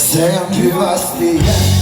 see on hüvasti jäänud.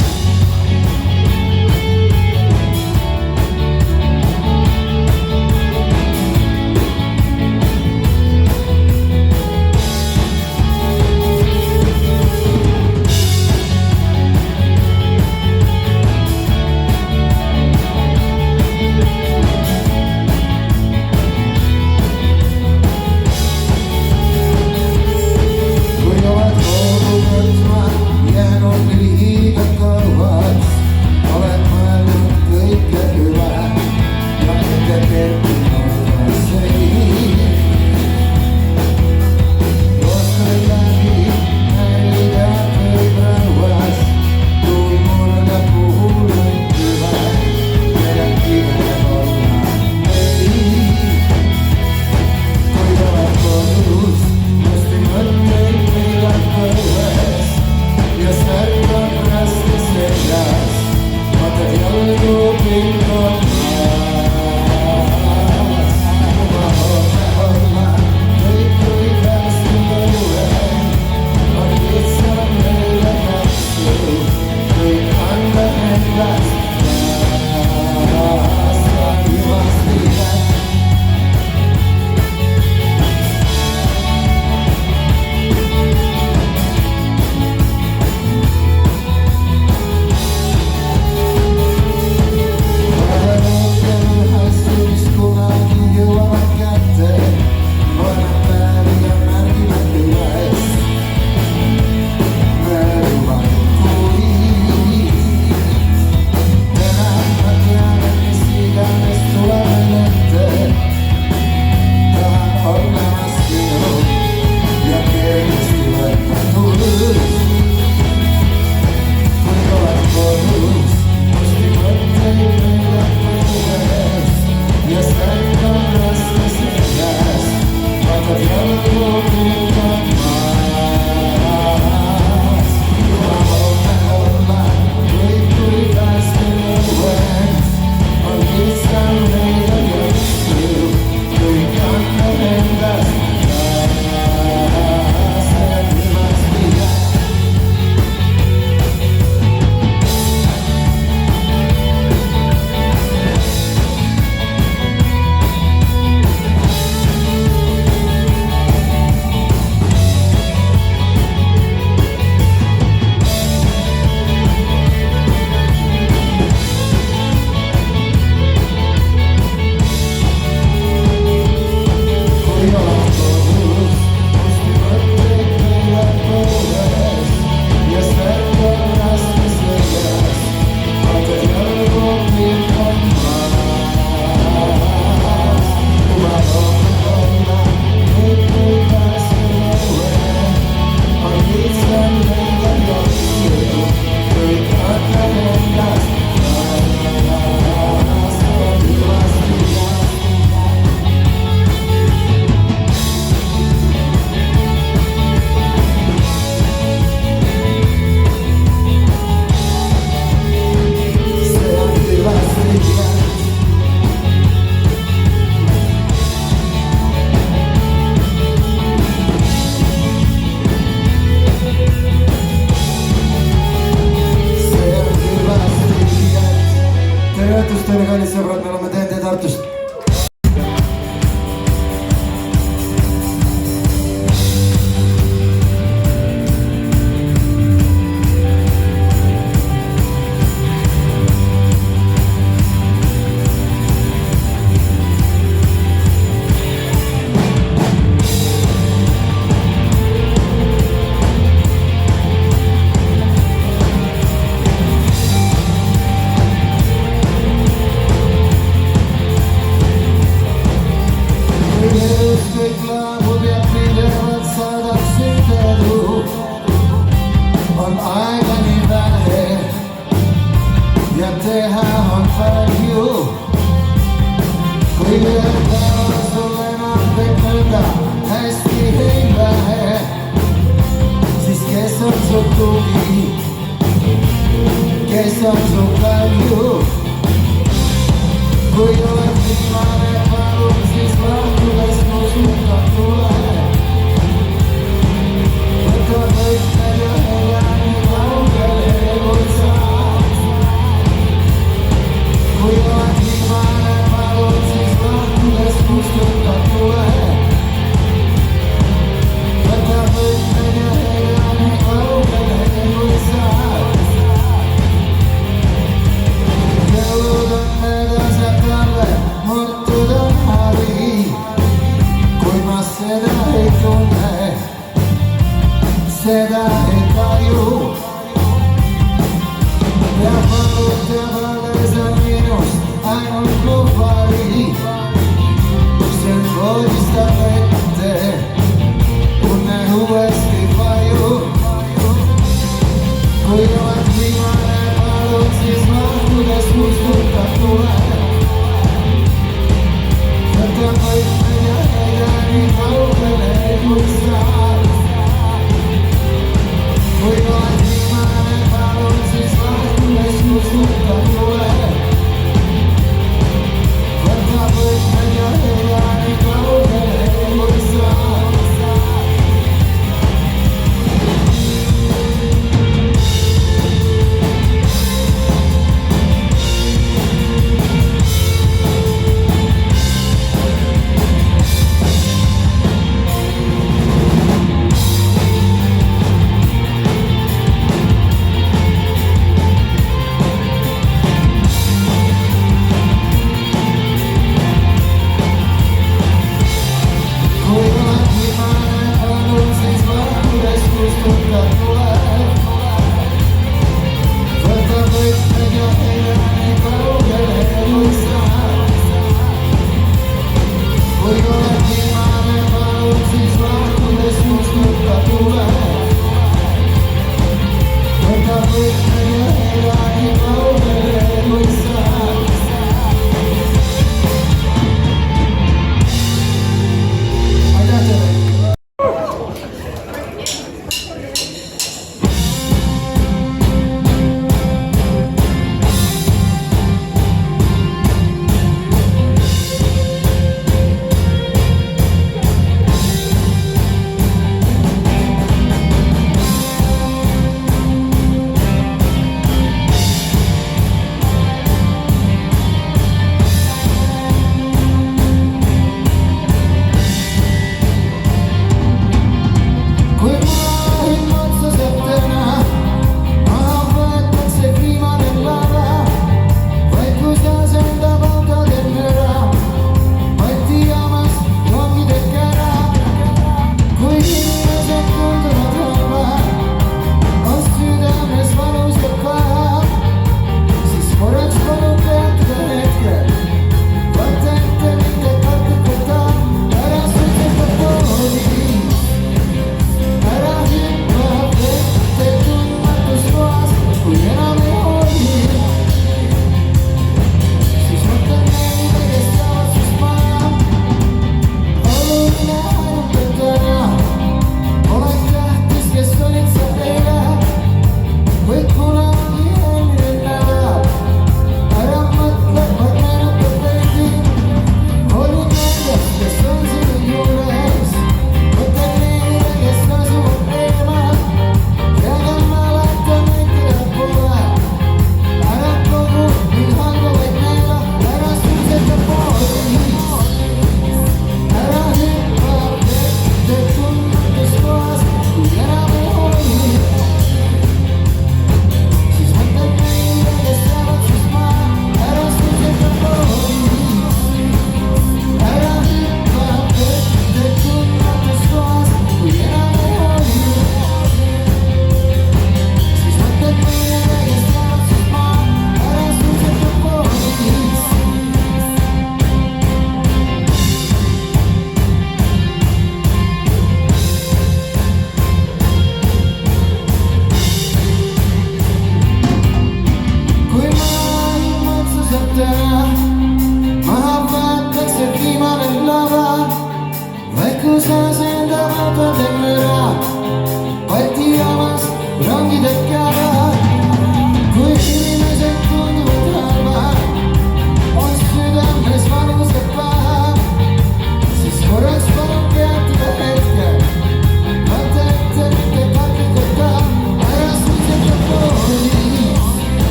Teile kallid sõbrad, me oleme TNT Tartust. Kes on su kalju, kui oled viimane palun, siis lahkudes mu suuga tule. Võta võtmed ja helja nii Folyóan kíván paroxizmát, tudesz musztultató Zatem vagy menyelni, valóban elhúzzál Folyóan kíván paroxizmát, tudesz musztultató Zatem vagy menyelni, valóban elhúzzál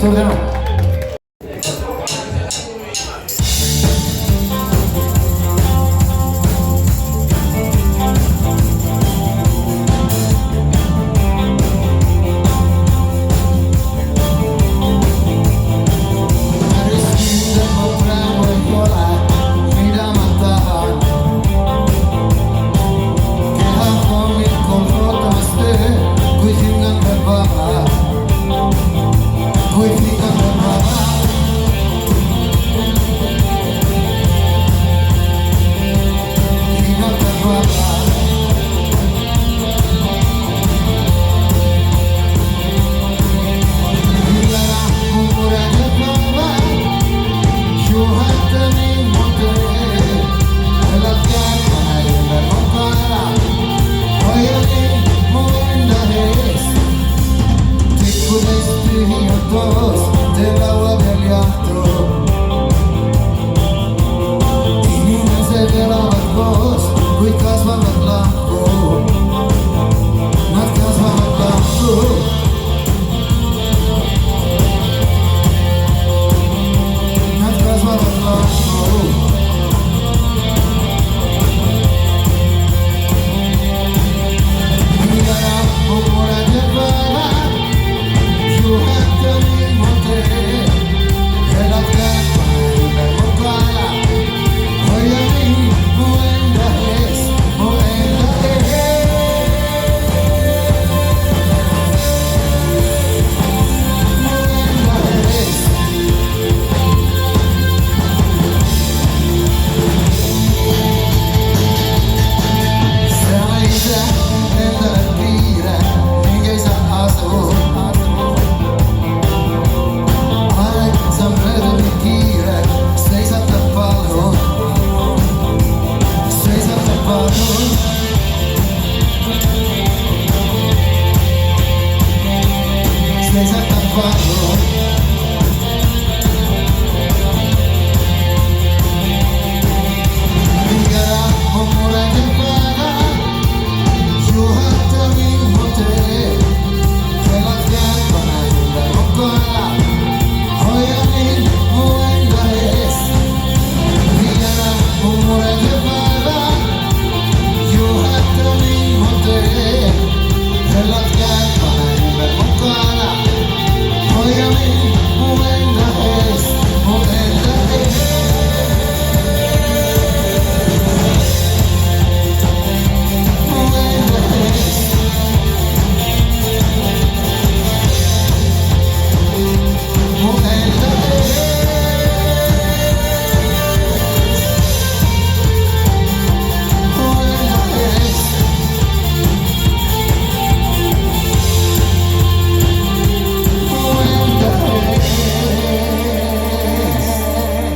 Sordano.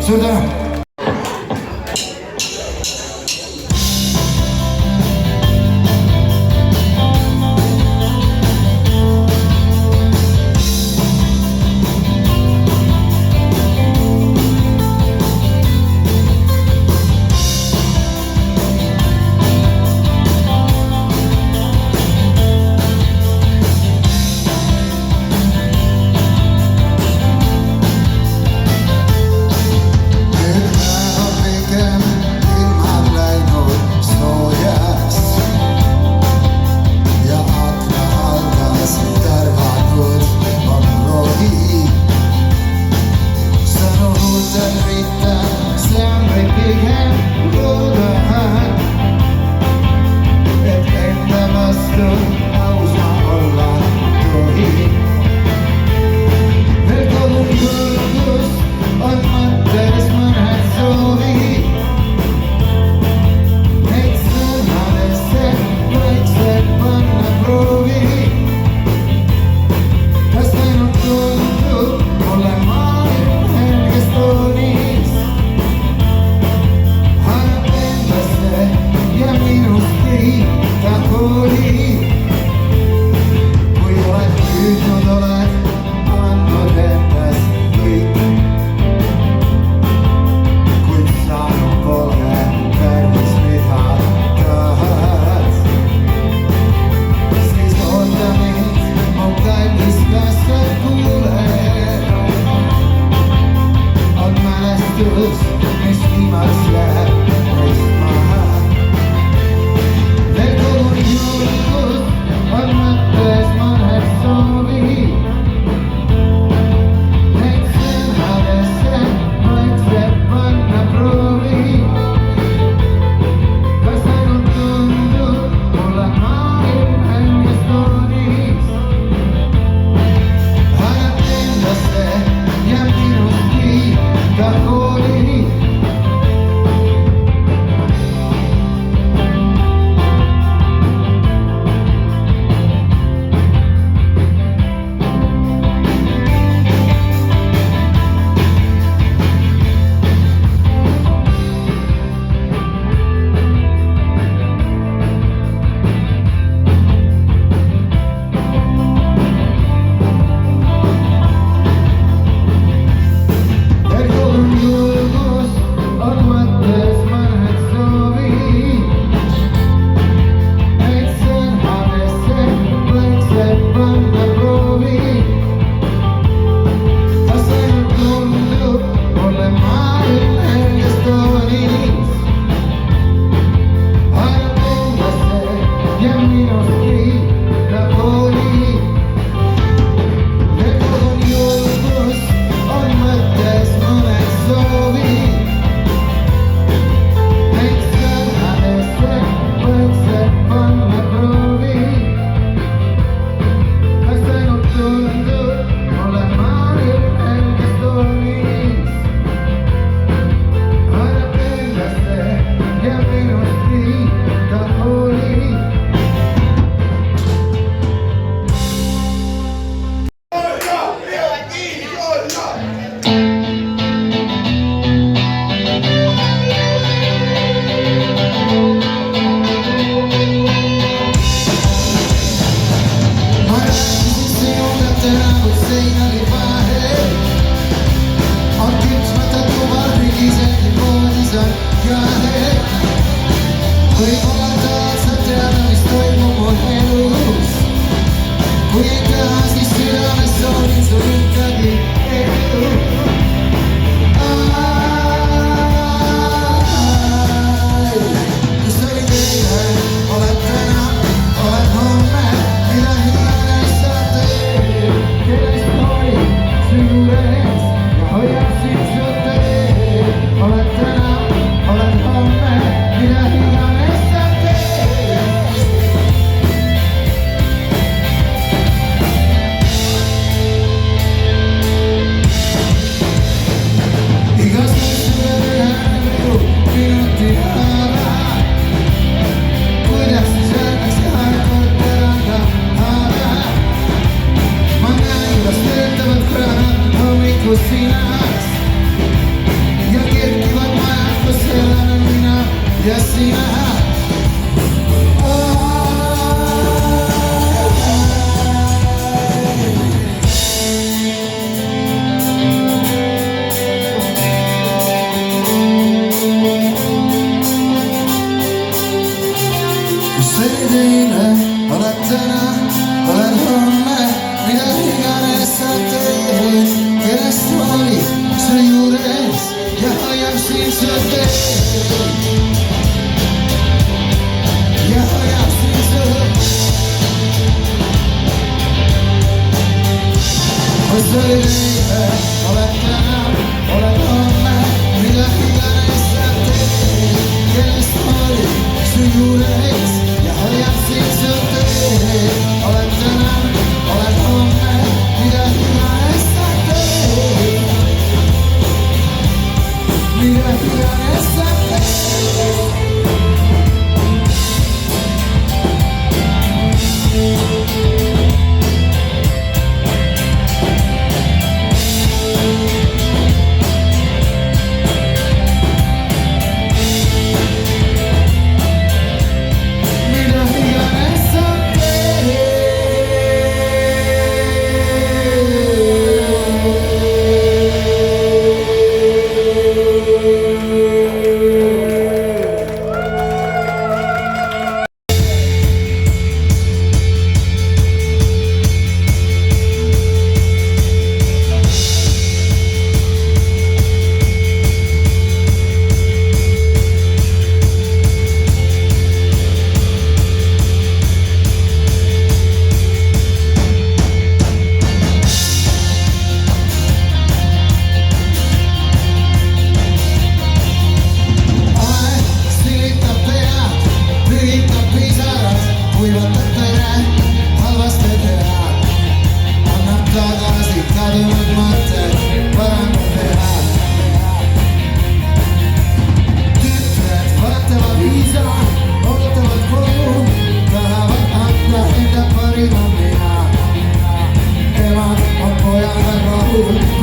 Sordano.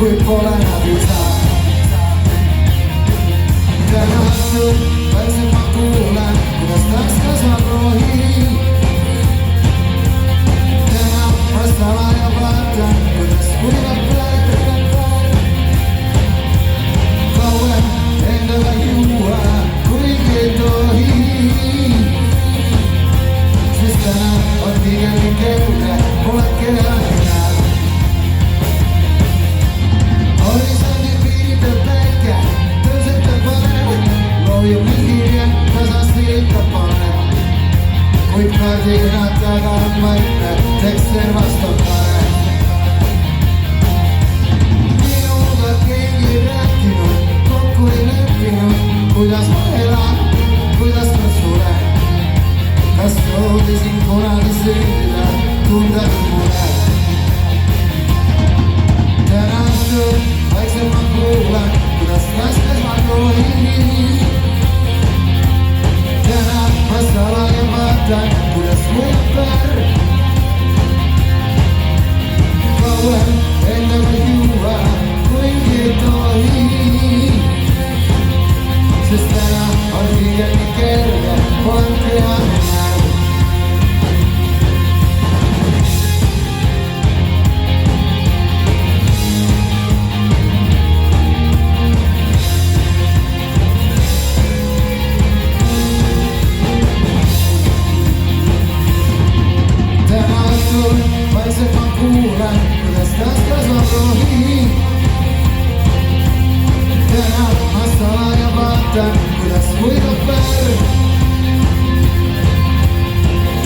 kui pole abi saa. täna õhtul vaikselt ma kuulen, kuidas taas kasvab rohi. täna ma salaja vaatan, kuidas kuivab verd. kauem endaga juua, kuigi ei tohi. sest täna on pigem nii kerge, pole kehaline. Horisondil piiritab päike, tõusetab parem, loojub mingi hirjem, tasast liitab parem. kuid kaardinad taga on mõte, tekst servast on parem. minuga keegi ei rääkinud, kokku ei leppinud, kuidas ma elan, kuidas ma suren. kas soovisin kunagi sündida, tunda mure. täna õhtul vaikselt ma kuulan, kuidas lastes ma rohin. täna ma salaja vaatan, kuidas mõjub verd. kauem endaga juua, kuigi ei tohi. sest täna on pigem nii kerge, pole kehaline. vaikselt ma kuulen, kuidas taas kasvab rohi. täna ma salaja vaatan, kuidas kuivab verd.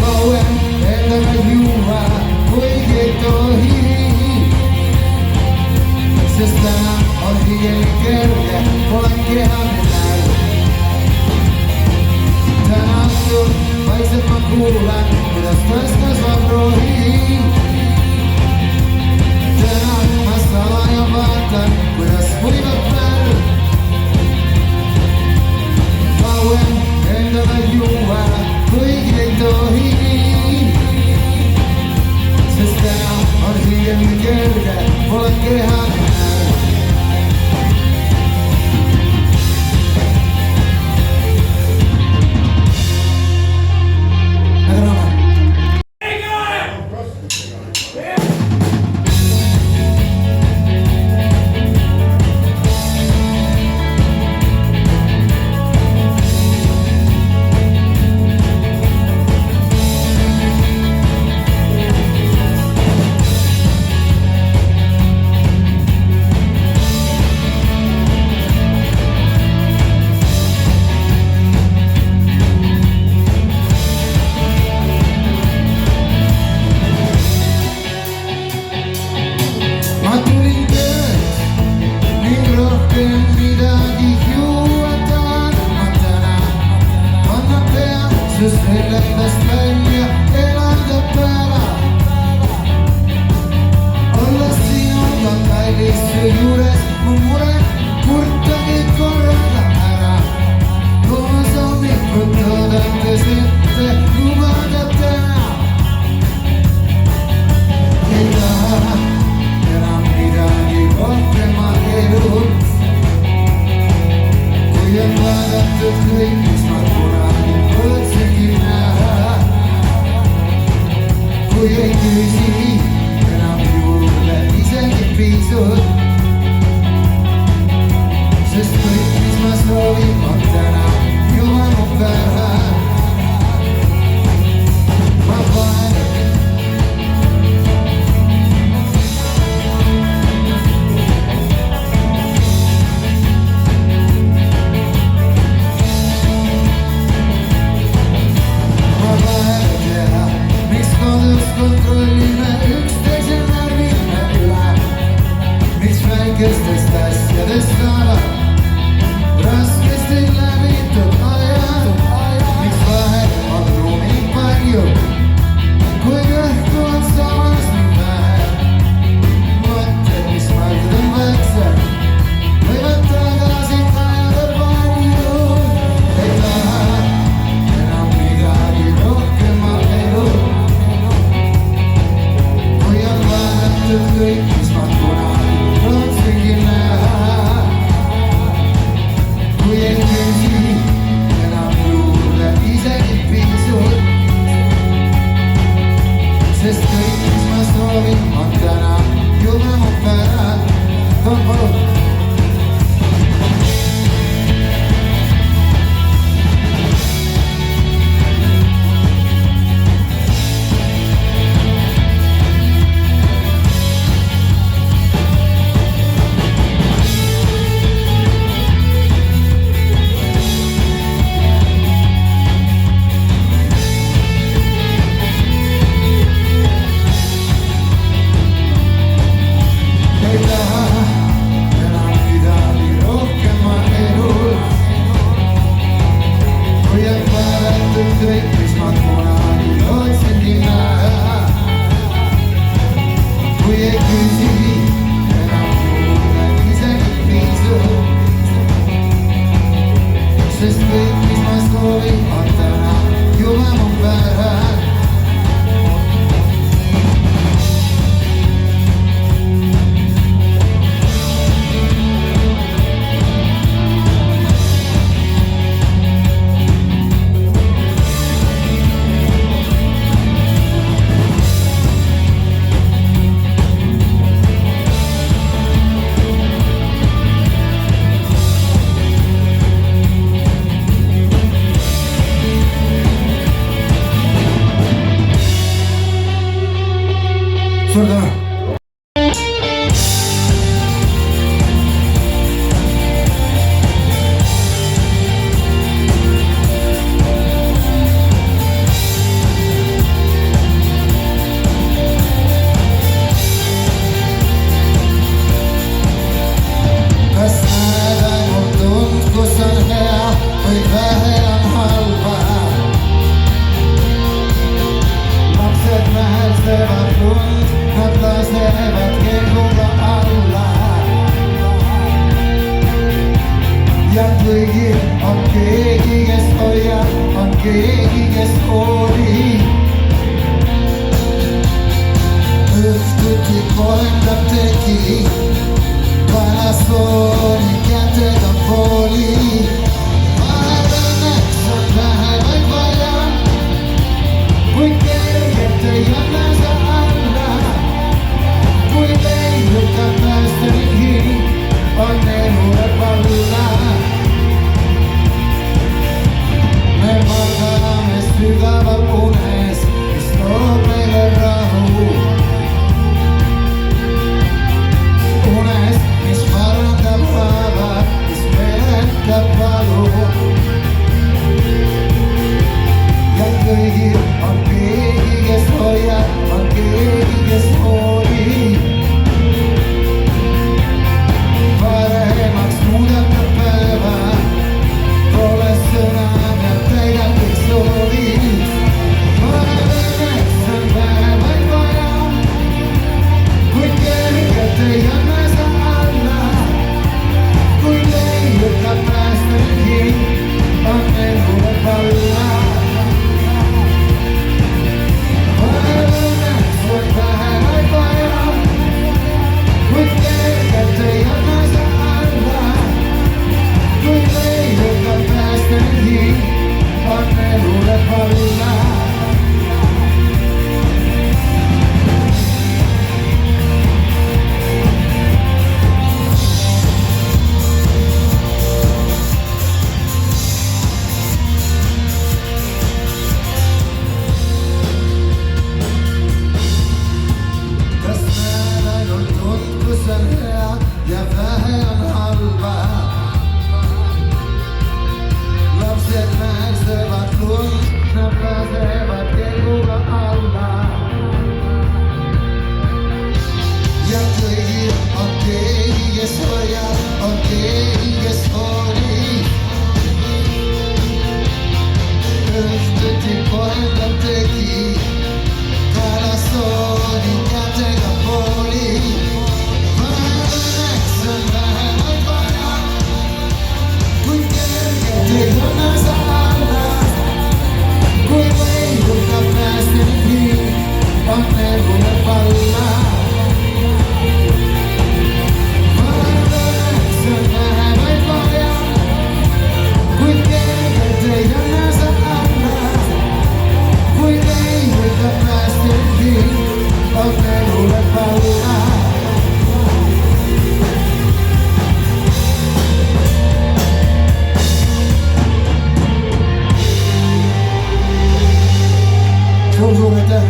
kauem endaga juua, kuigi ei tohi. sest täna on pigem nii kerge, pole kehaline. täna õhtul vaikselt ma kuulen, kuidas taas kasvab rohi. täna ma salaja vaatan, kuidas kuivab verd. kauem endaga juua, kuigi ei tohi. sest täna on pigem nii kerge, pole kehaline. Sellest välja elada päeva. olles sinuga kallis su juures, mu mure kurtagi korraga ära. koos hommikut oodates ette lubada täna. ei taha enam midagi rohkema elult. kui on vaadatud kõik, mis ma kunagi mõtlesingi näha. kui ei küsi enam juurde isegi pisut. sest kõik, mis ma soovin, on täna juba mu päeva. ma vaen kontrollime üksteise närvime üle. miks väikestest asjadest saavad raskesti läbitud ajad. miks vahet on ruumi palju, kui õhku on samas nii vähe. mõtted, mis mõeldud on väiksed, võivad tagasi ajada palju. ei taha enam midagi rohkema elu. kõik, mis ma kunagi lootsin keegi, kes hoiab, on keegi, kes hoolib. Õhtuti kohendab tegi, parasooni kätega fooli. Vahel õnneks on vähe vaid vaja, kui kergelt ei anna sa alla. Kui leid lükkab päästelik hing, on elule palla. Me magame sügaval unes, mis toob meile rahu. Unes, mis parandab haava, mis meletab valu. Ja kõigil on keegi, kes hoiab, on keegi, kes hoolib. Paremaks muudab ta päeva, pole sõna ja täidab kõik soovid. Vahel õnneks on vähe vaid vaja, kui kergelt ei anna sa alla. Kui leid lükkab päästelik hing, on elule palla. Vahel õnneks on vähe vaid vaja, kui kergelt ei anna sa alla. Kui leid lükkab päästelik hing, on elule palla. Kas näed ainult tund, kus on hea ja vähe on halba? Lapsed määrsevad lund, nad pääsevad kelguga alla. Ja kõigil on keegi, kes hoiab, on keegi, kes hoolib. Õhtuti kohendab tegi, kalasooni kätega fooli. Vahel õnneks on vähe vaid vaja, kui kergelt ei anna sa alla. Kui leid lükkab päästelik hing, on elule palla. Vahel õnneks on vähe vaid vaja, kui kergelt ei anna sa alla. Kui leid lükkab päästelik hing, on elule palla. Suur aitäh!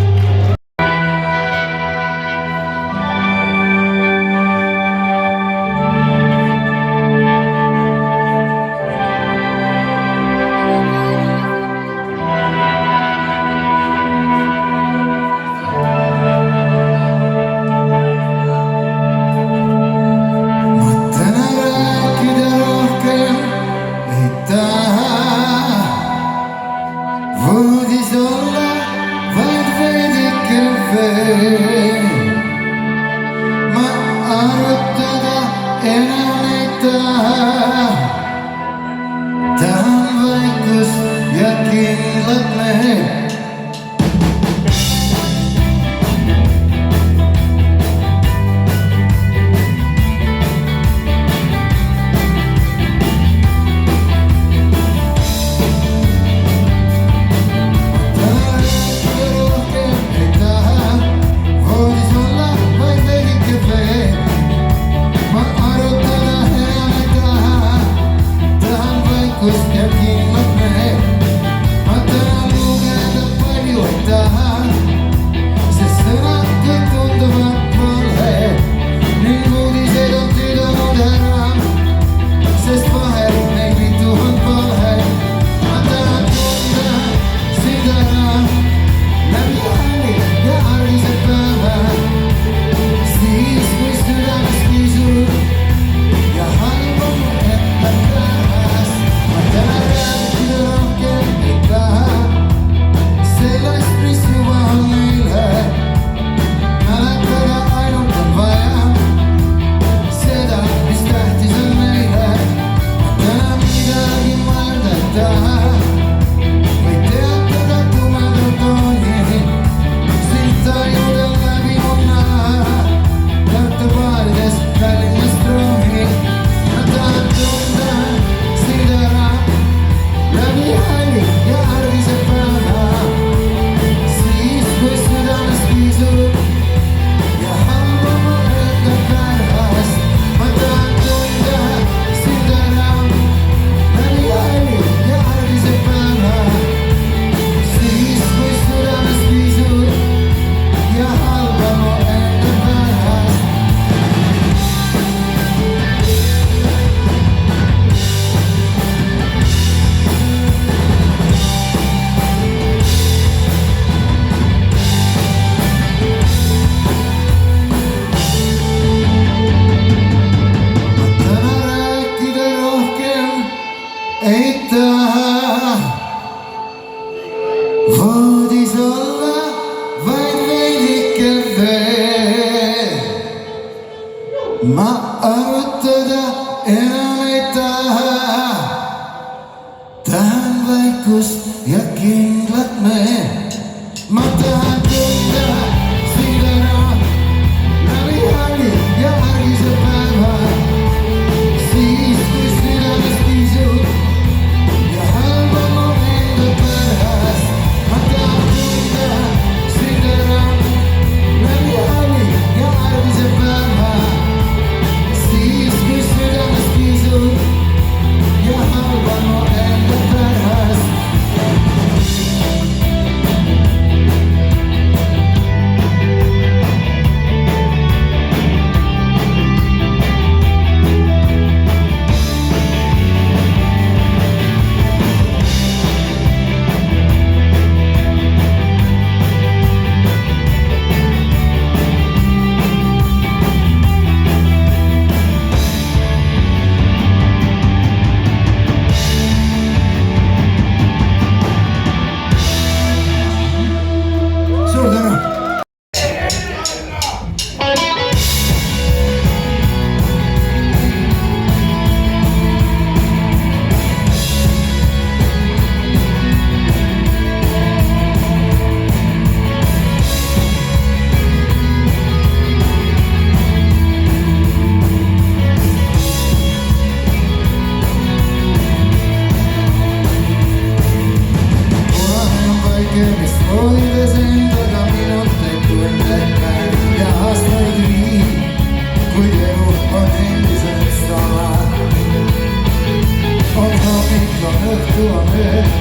Ma täna rääkida rohkem ei taha, voodis olla vaid veidike veel. Ma arutada enam ei taha, tahan vaikust ja kindlat meelt. Kus ja kindlat meelt, ma tahan lugeda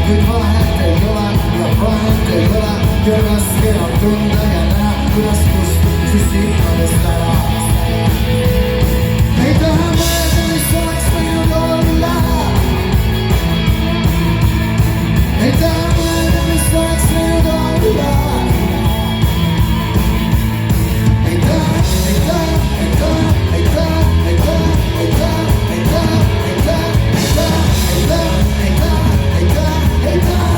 kuid vahet ei ole, ja vahet ei ole, ja raske on tunda ja näha, kuidas kust silmadest ära. Ei taha mõelda, mis oleks võinud olla. Ei taha mõelda, mis oleks võinud olla. Ei taha, ei taha, ei taha, ei taha, ei taha, ei taha, ei taha, ei taha, ei taha, ei taha, ei taha, ei taha, ei taha.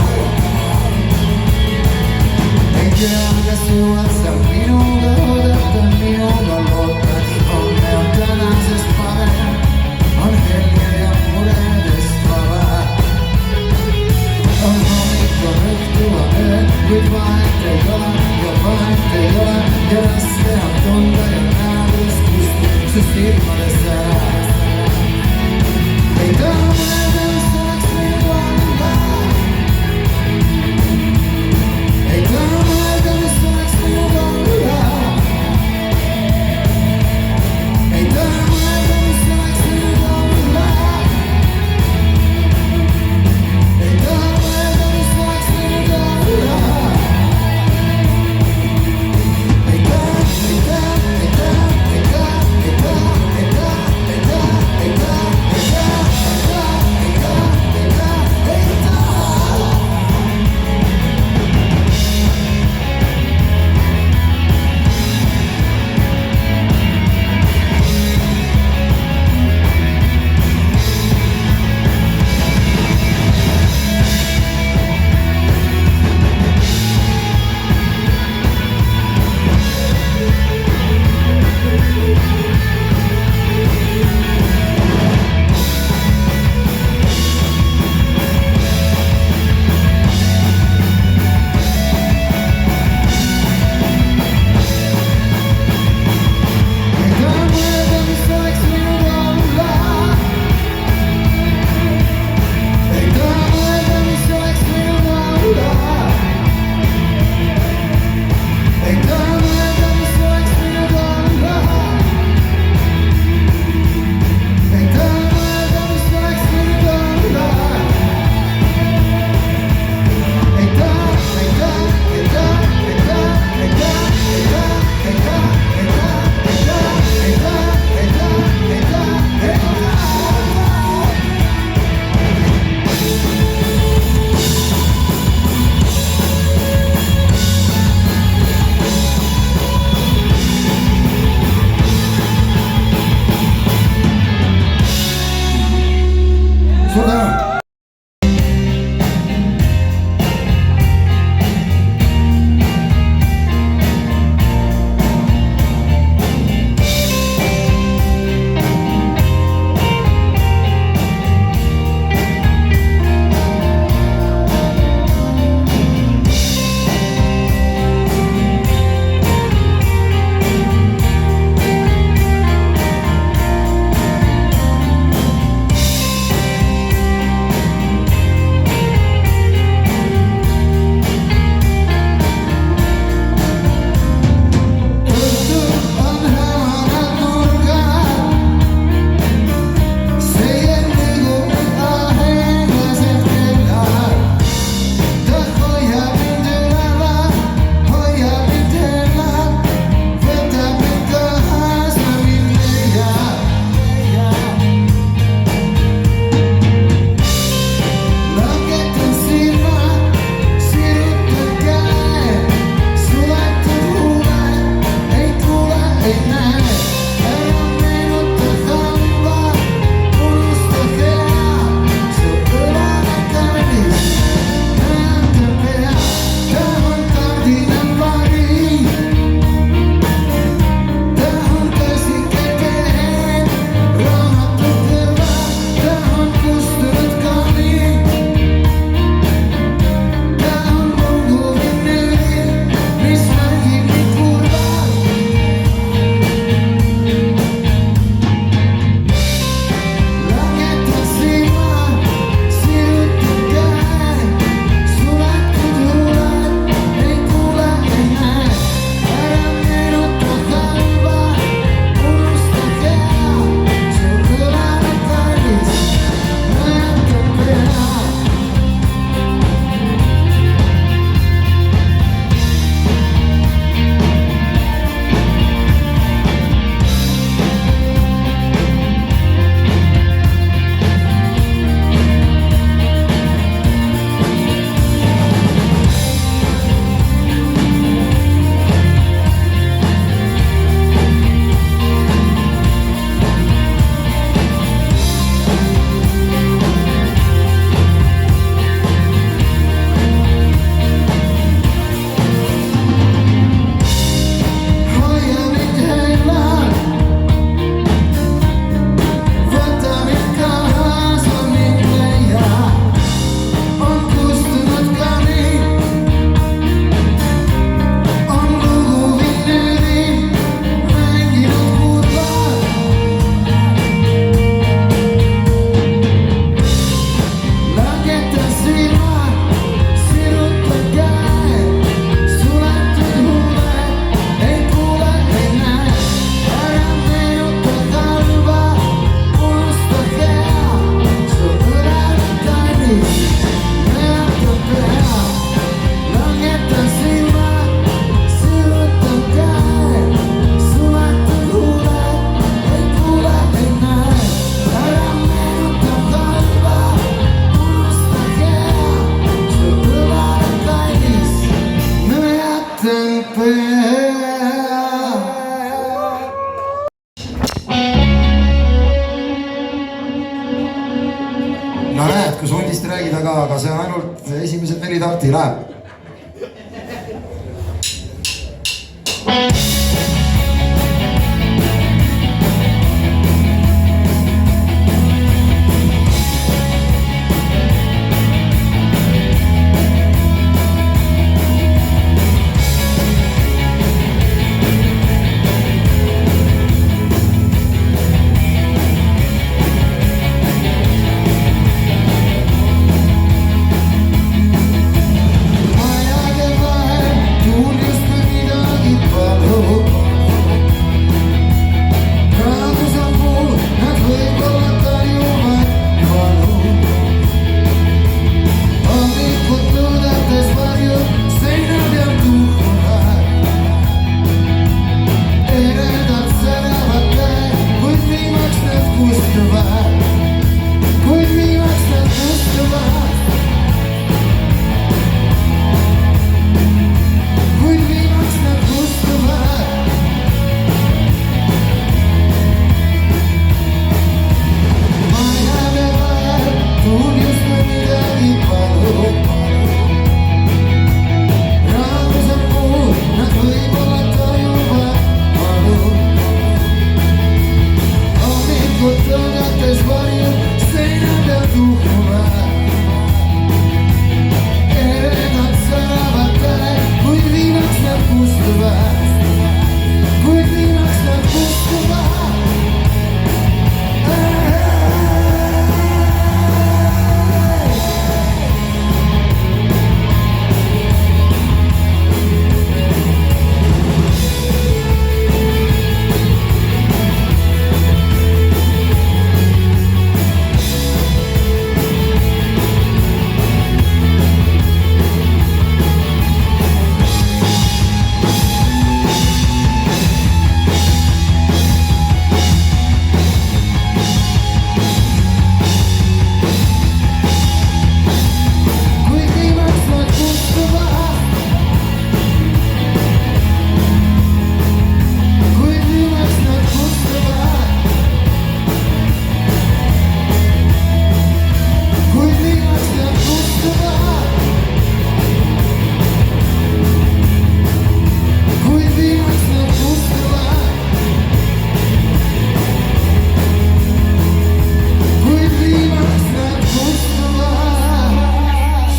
bändist räägida ka, aga see on ainult esimesed 4 takti läheb.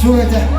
Suur aitäh!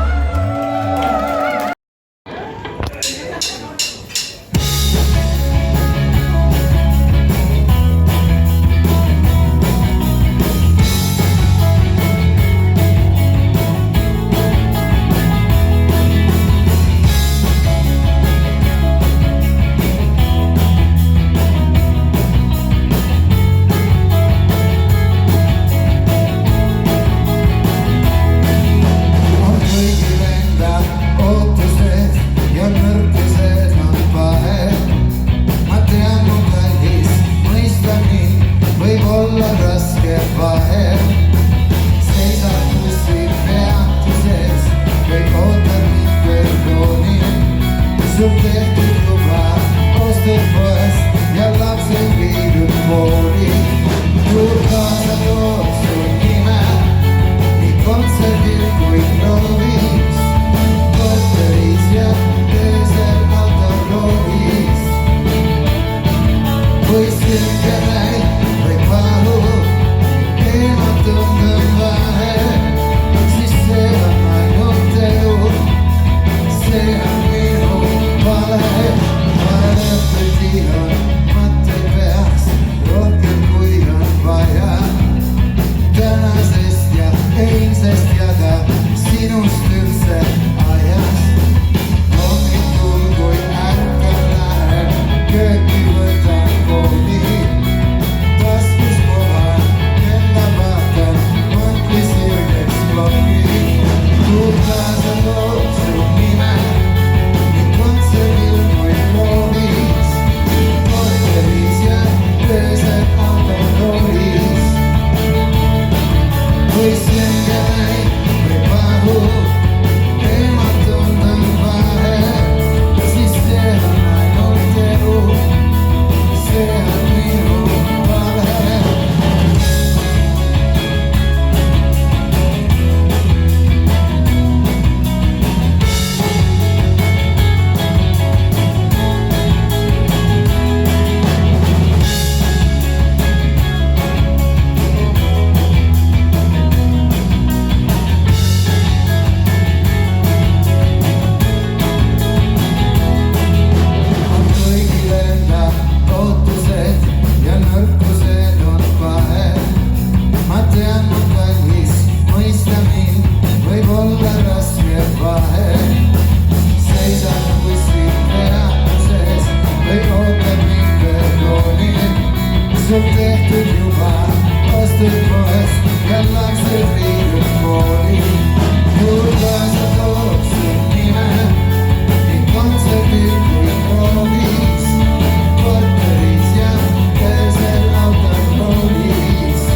Galaxy freedom morning. Goodbyes of thoughts and demand. In concept in province. Porteria, desert of the police.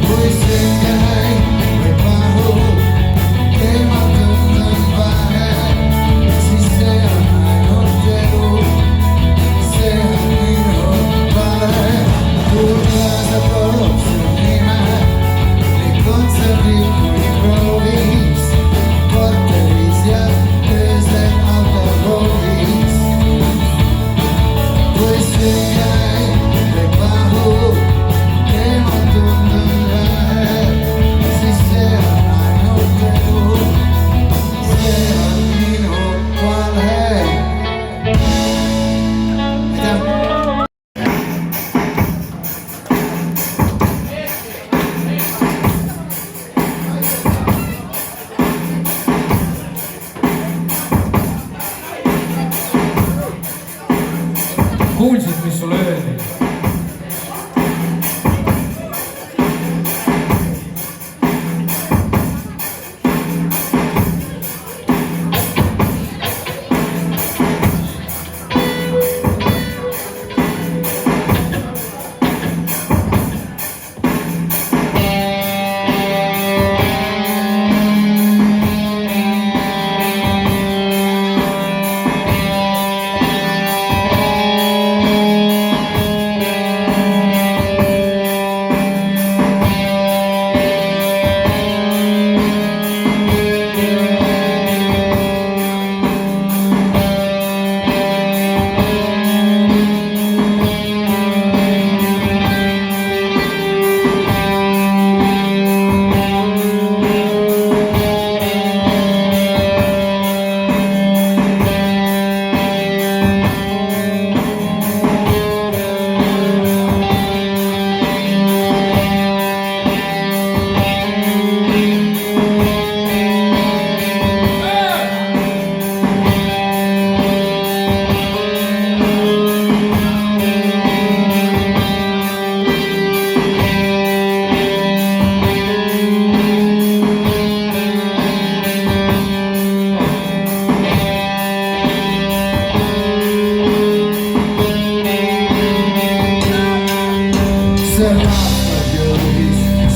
We sing high with my hope. Came up to the fire. She said, I don't tell. Say, I know, fire. Goodbyes of thoughts and demand. In concept in province. Porteria, desert of the police. We sing high with my hope. Came up to the fire. She said, I don't tell. Say, I know, fire. kuulsid, mis sulle öeldi?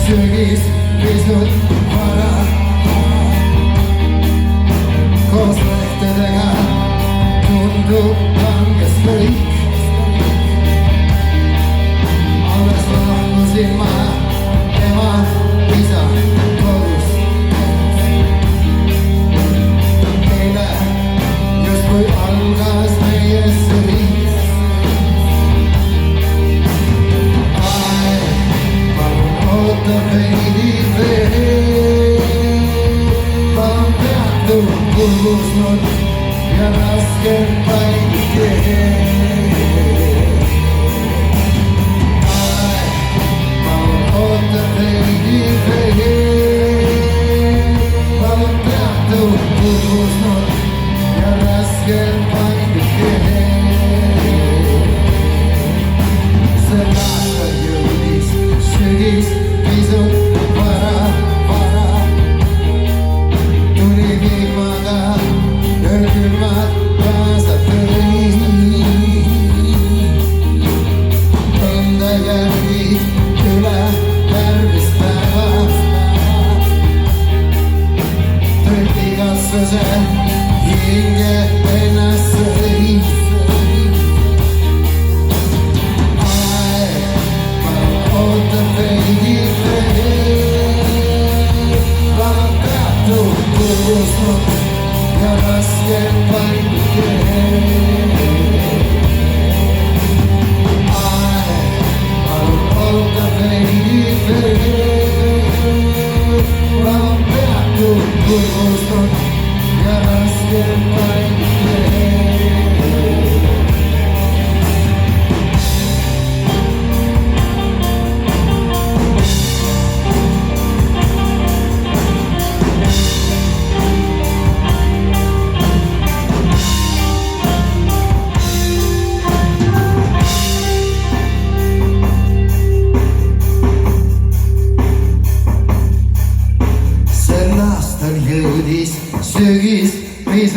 Sügis pisut vara koos lehtedega tundub langes kõik. Alles lahkusin ma ema isa kodus. Eile justkui algas meie sõit. Oota veidi veel, palun peatu kuulnud ja raske paike. Palun oota veidi veel, palun peatu kuulnud ja raske paike. See aasta jõudis sügis. Pisut vara, tuli vihmaga, ööl külmad kaasa tõi. Enda järgi üle järgmist päeva, tõid igatsuse hinge ennast sõi. Ootab veidi kuulnud ja raske paike. Palun oota veidi veel, palun peatu kuulnud ja raske paike.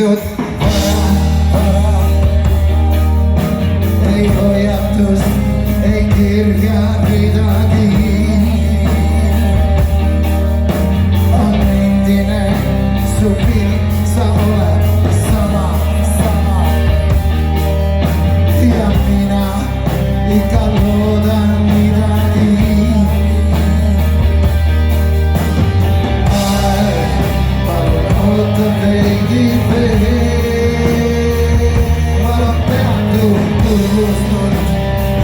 öösihut vara. Ei hoiatus, ei kirja midagi. On endine su pilt, sa oled sama. Ja mina ikka loodan midagi. Aeg, palun oota veidi veel. Palun peatu tunnustanud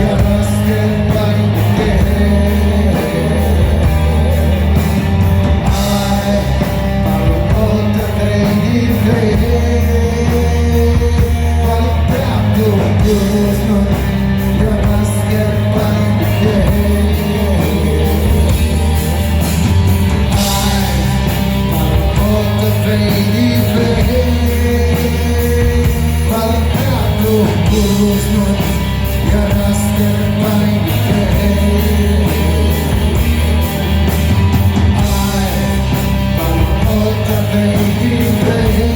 ja raske vaid tee. Aeg, palun oota veidi veel. Palun peatu tunnustanud ja raske vaid tee. Oota veidi veel, palun peatu kurusnud ja raske vaid tee. Aeg, palun oota veidi veel,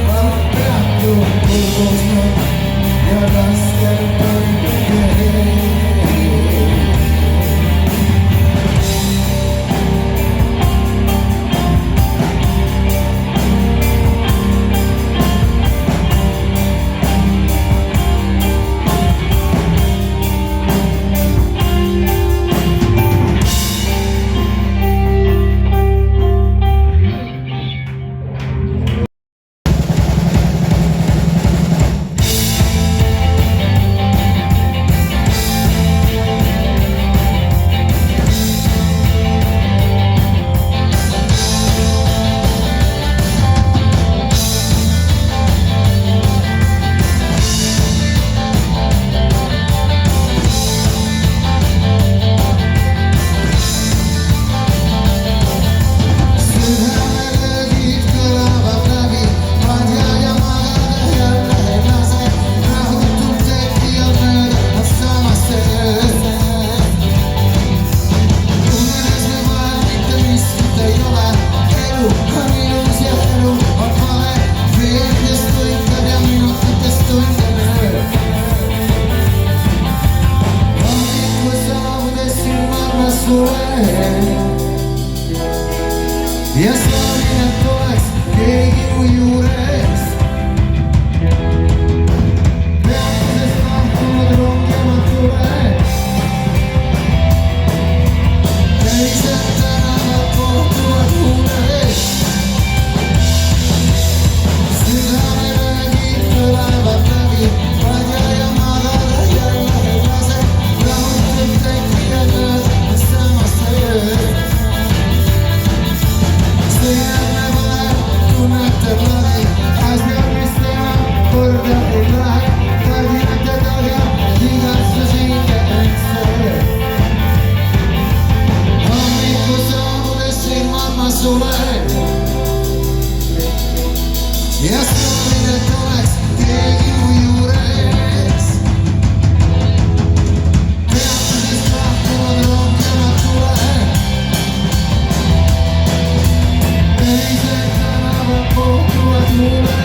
palun peatu kurusnud ja raske vaid tee. Ja soovin, et oleks keegi mu juures. Peatusest lahkunud rong ja ma tulen. Teised tänavad kohtuvad huules. Südame räägib, kõlavad läbi. Padja ja magada jälle ei lase. Rahutult tekkida mööda samasse ööd. Sõjärne vaev tunnetab läbi, asjad, mis enam korda ei lähe. Kardinate taga igatsus hinge õndsöö. Hommiku saabudes silmad ma sulen. Ja soovin, et oleks keegi mu juures. Peatusest lahkunud rong ja ma tulen. Teised tänavad kohtuvad mulle.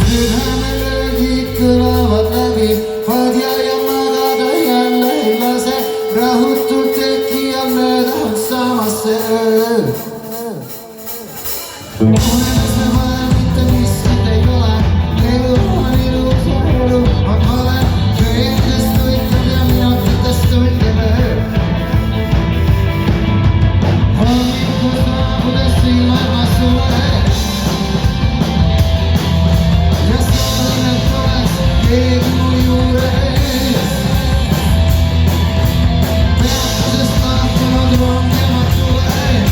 Südamelöögid kõlavad läbi, padja ja magada jälle ei lase. Rahutult tekija mööda on samasse öö. Unenes me vaja mitte miskit ei ole. Elu on ilus ja elu on vale. Kõikidest võitleb ja minutitest tunneb öö. Hommiku saabudes silmad ma sulen. Ja soovin, et oleks keegi mu juures. Peatusest lahkunud rong ja ma tulen.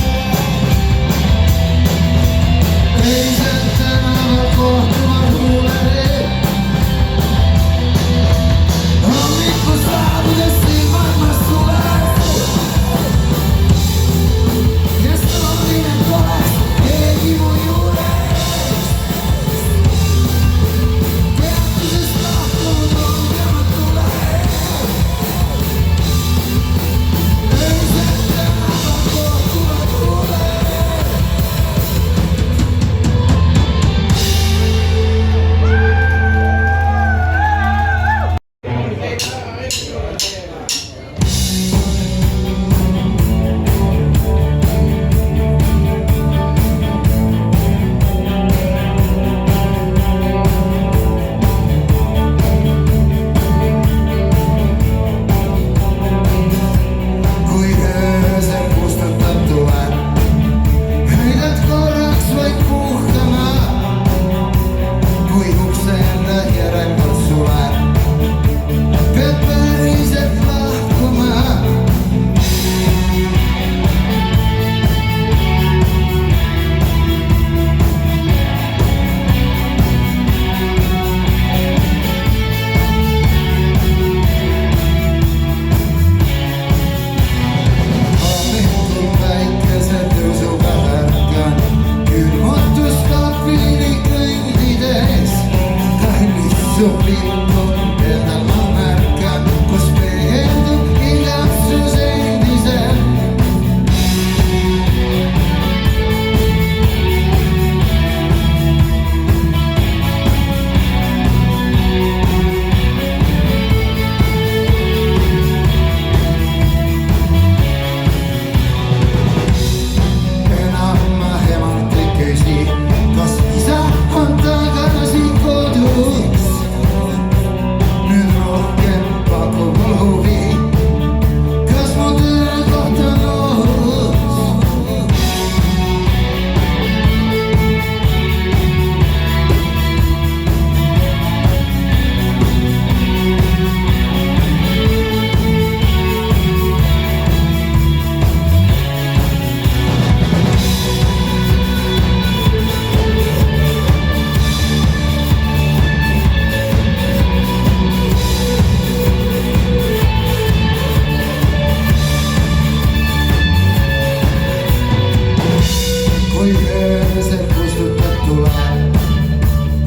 kui öösel kustutab tuleb.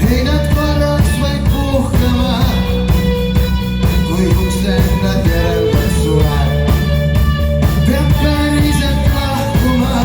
heidad korraks vaid puhkama, kui uksed nad järelvad suleb. peab päriselt lahkuma.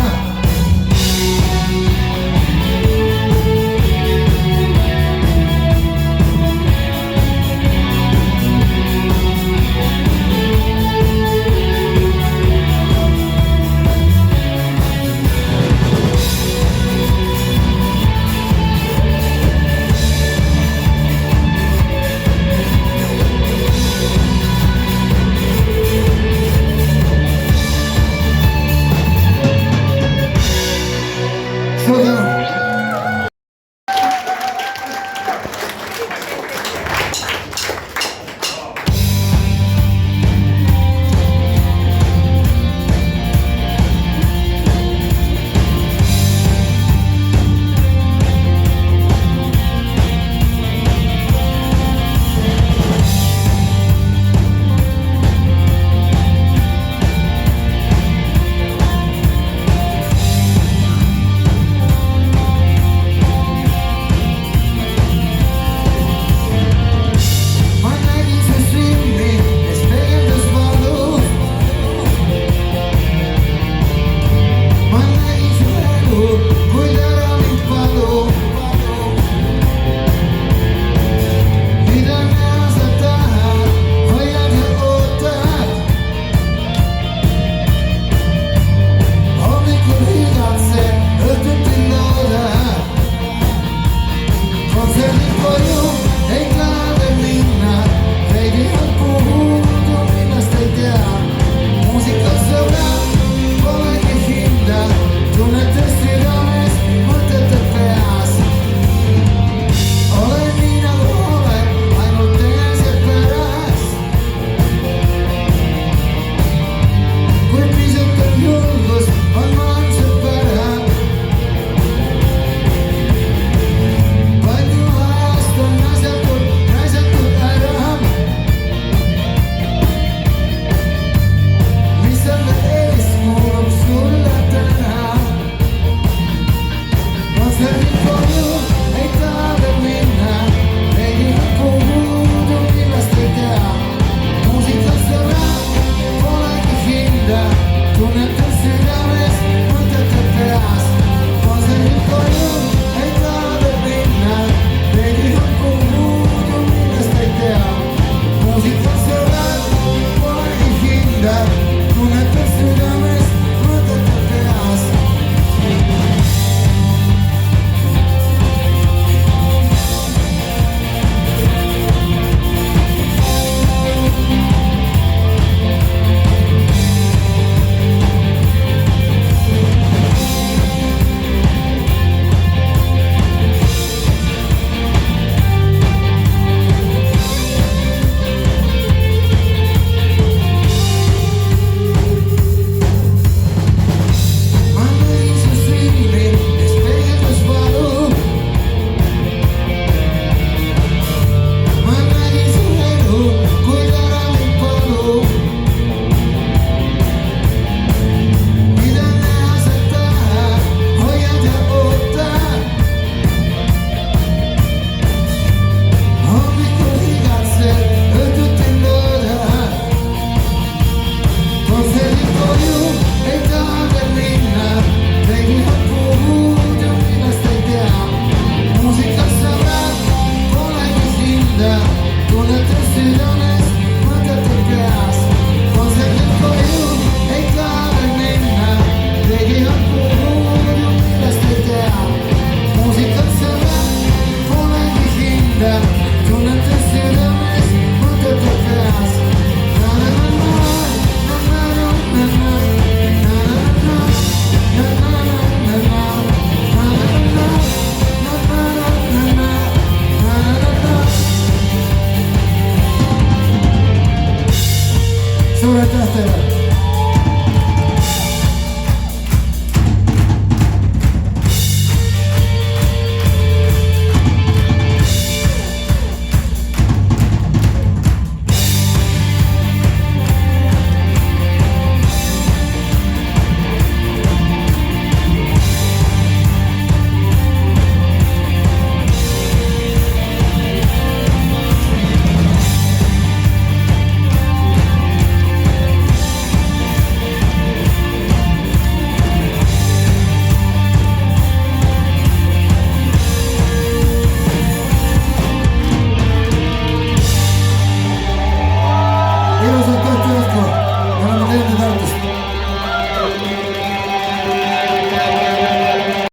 suur tänu. Tunnete